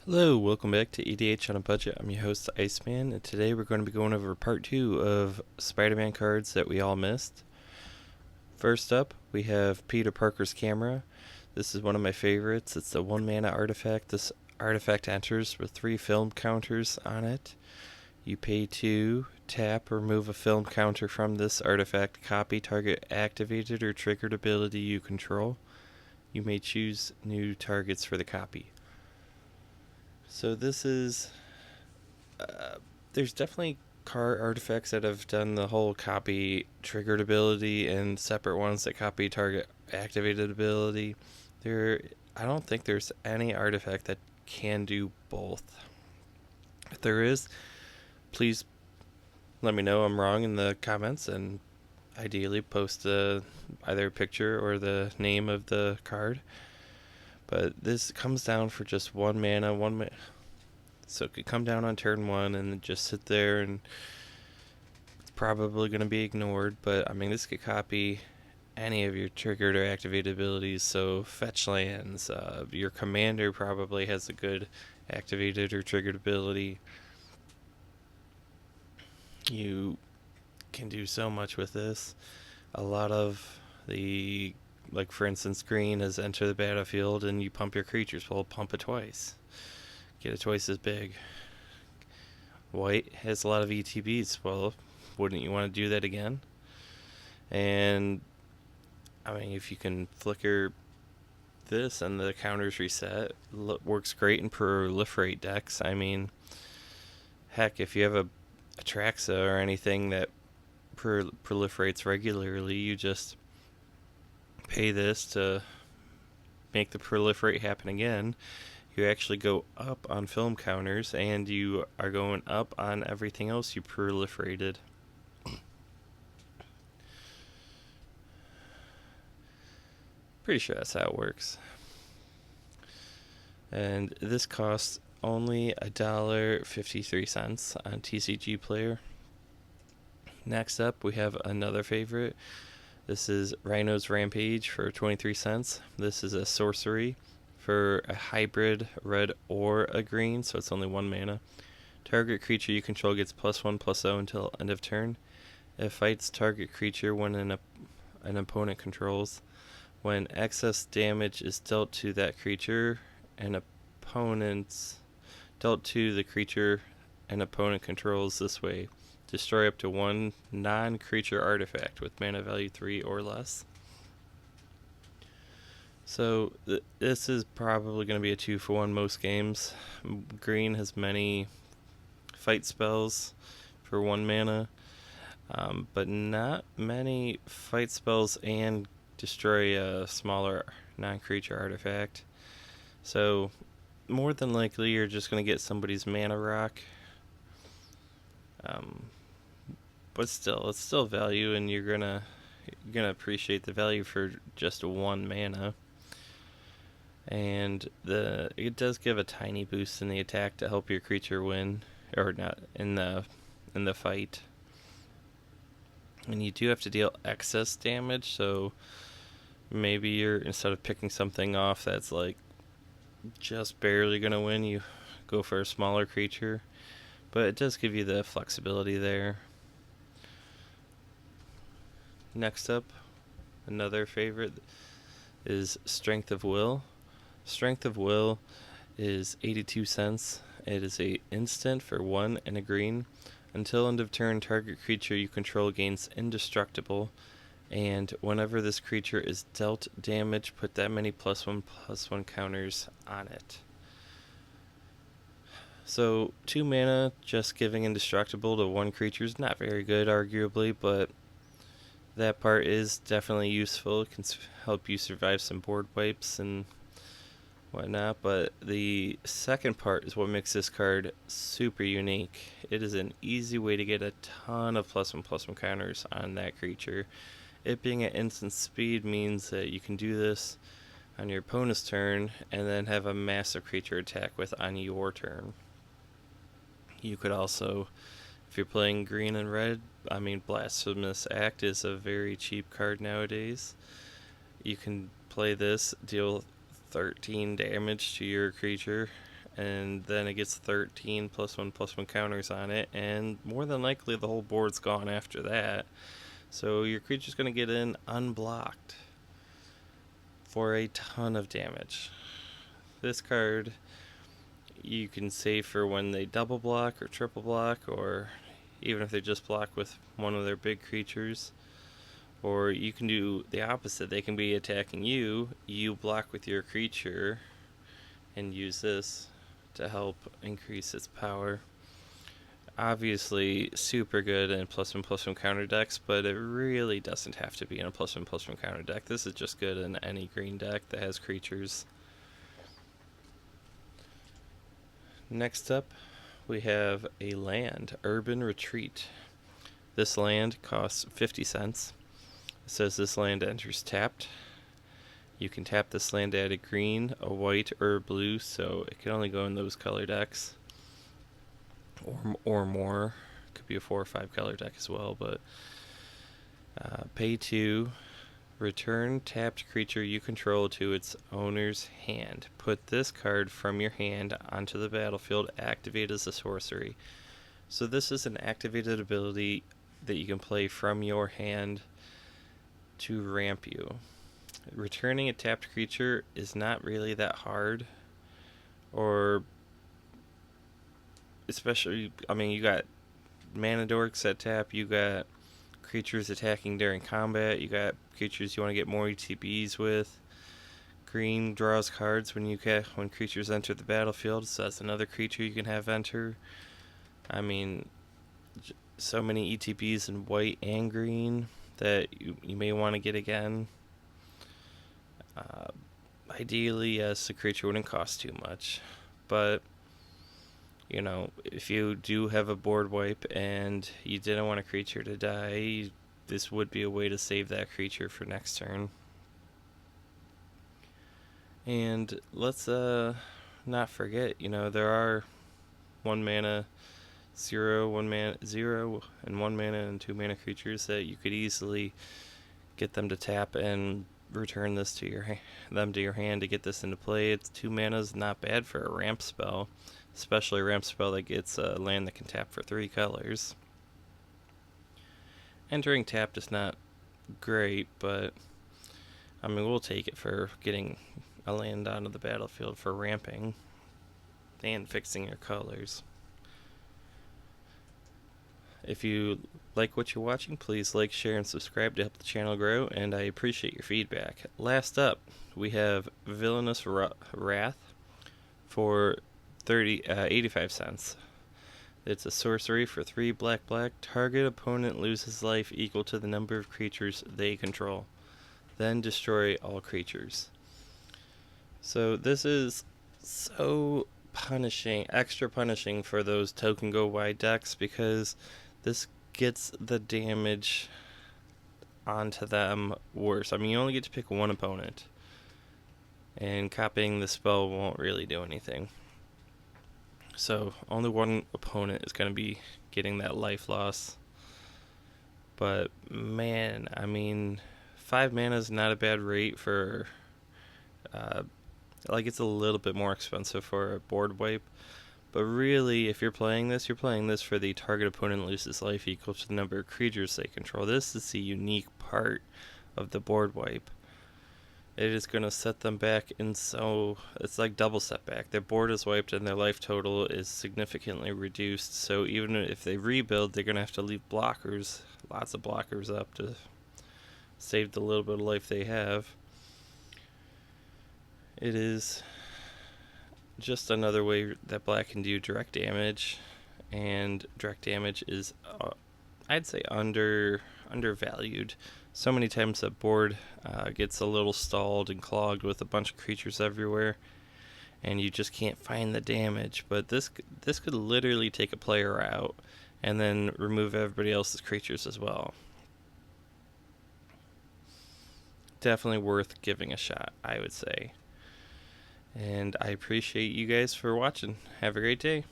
Hello, welcome back to EDH on a Budget. I'm your host, Iceman, and today we're going to be going over part 2 of Spider-Man cards that we all missed. First up, we have Peter Parker's Camera. This is one of my favorites. It's a 1-mana artifact. This artifact enters with 3 film counters on it. You pay 2, tap, remove a film counter from this artifact, copy target activated or triggered ability you control. You may choose new targets for the copy. So this is there's definitely card artifacts that have done the whole copy triggered ability and separate ones that copy target activated ability. I don't think there's any artifact that can do both. If there is, please let me know I'm wrong in the comments, and ideally post either a picture or the name of the card. But this comes down for just 1 mana. So it could come down on turn 1 and just sit there, and it's probably going to be ignored. But I mean, this could copy any of your triggered or activated abilities. So fetch lands. Your commander probably has a good activated or triggered ability. You can do so much with this. A lot of the, like for instance, green has enter the battlefield and you pump your creatures. Well, pump it twice. Get it twice as big. White has a lot of ETBs. Well, wouldn't you want to do that again? And I mean, if you can flicker this and the counters reset, works great in proliferate decks. I mean, heck, if you have a Atraxa or anything that proliferates regularly, you just pay this to make the proliferate happen again. You actually go up on film counters, and you are going up on everything else you proliferated. Pretty sure that's how it works. And this costs only $1.53 on TCG Player. Next up, we have another favorite. This is Rhino's Rampage for 23 cents. This is a sorcery for a hybrid red or a green, so it's only 1 mana. Target creature you control gets +1/+0 until end of turn. It fights target creature when an opponent controls. When excess damage is dealt to that creature, and opponents dealt to the creature an opponent controls this way, destroy up to 1 non-creature artifact with mana value 3 or less. So this is probably going to be a 2-for-1 most games. Green has many fight spells for 1 mana, but not many fight spells and destroy a smaller non-creature artifact. So more than likely you're just going to get somebody's mana rock. But still, it's still value, and you're gonna appreciate the value for just 1 mana. And it does give a tiny boost in the attack to help your creature win, or not in the fight. And you do have to deal excess damage, so maybe you're, instead of picking something off that's like just barely gonna win, you go for a smaller creature. But it does give you the flexibility there. Next up, another favorite is Strength of Will. Strength of Will is 82 cents. It is a instant for 1 and a green. Until end of turn, target creature you control gains indestructible, and whenever this creature is dealt damage, put that many +1/+1 counters on it. So 2 mana, just giving indestructible to 1 creature is not very good, arguably, but that part is definitely useful. It can help you survive some board wipes and whatnot. But the second part is what makes this card super unique. It is an easy way to get a ton of +1/+1 counters on that creature. It being at instant speed means that you can do this on your opponent's turn and then have a massive creature attack with on your turn. You could also, if you're playing green and red, I mean, Blasphemous Act is a very cheap card nowadays. You can play this, deal 13 damage to your creature, and then it gets 13 +1/+1 counters on it, and more than likely the whole board's gone after that. So your creature's going to get in unblocked for a ton of damage. This card you can save for when they double block or triple block, or even if they just block with one of their big creatures. Or you can do the opposite. They can be attacking you, you block with your creature, and use this to help increase its power. Obviously super good in +1/+1 counter decks, but it really doesn't have to be in a +1/+1 counter deck. This is just good in any green deck that has creatures. Next up, we have a land, Urban Retreat. This land costs 50 cents. It says this land enters tapped. You can tap this land to add a green, a white, or a blue, so it can only go in those color decks. Or more. Could be a 4 or 5 color deck as well, but pay 2. Return tapped creature you control to its owner's hand. Put this card from your hand onto the battlefield. Activate as a sorcery. So this is an activated ability that you can play from your hand to ramp you. Returning a tapped creature is not really that hard, or especially, I mean, you got mana dorks at tap, you got creatures attacking during combat, you got creatures you want to get more ETBs with. Green draws cards when creatures enter the battlefield, so that's another creature you can have enter. I mean, so many ETBs in white and green that you may want to get again. Ideally, yes, the creature wouldn't cost too much, but you know, if you do have a board wipe and you didn't want a creature to die, this would be a way to save that creature for next turn. And let's not forget, you know, there are 1 mana 0, 1 mana 0, and 1 mana and 2 mana creatures that you could easily get them to tap and return this to your hand to get this into play. It's 2 mana is not bad for a ramp spell, especially a ramp spell that gets a land that can tap for 3 colors. Entering tapped is not great, but I mean, we'll take it for getting a land onto the battlefield for ramping and fixing your colors. If you like what you're watching, please like, share, and subscribe to help the channel grow, and I appreciate your feedback. Last up, we have Villainous Wrath for 85 cents. It's a sorcery for 3 black. Target opponent loses life equal to the number of creatures they control. Then destroy all creatures. So this is so punishing, extra punishing for those token go wide decks, because this gets the damage onto them worse. I mean, you only get to pick one opponent, and copying the spell won't really do anything. So only one opponent is going to be getting that life loss. But man, I mean, 5 mana is not a bad rate for like, it's a little bit more expensive for a board wipe, but really, if you're playing this for the target opponent loses life equal to the number of creatures they control. This is the unique part of the board wipe. It is going to set them back, and so it's like double setback. Their board is wiped and their life total is significantly reduced, so even if they rebuild, they're going to have to leave blockers, lots of blockers up to save the little bit of life they have. It is just another way that black can do direct damage, and direct damage is, I'd say, undervalued. So many times that board gets a little stalled and clogged with a bunch of creatures everywhere, and you just can't find the damage. But this could literally take a player out and then remove everybody else's creatures as well. Definitely worth giving a shot, I would say. And I appreciate you guys for watching. Have a great day.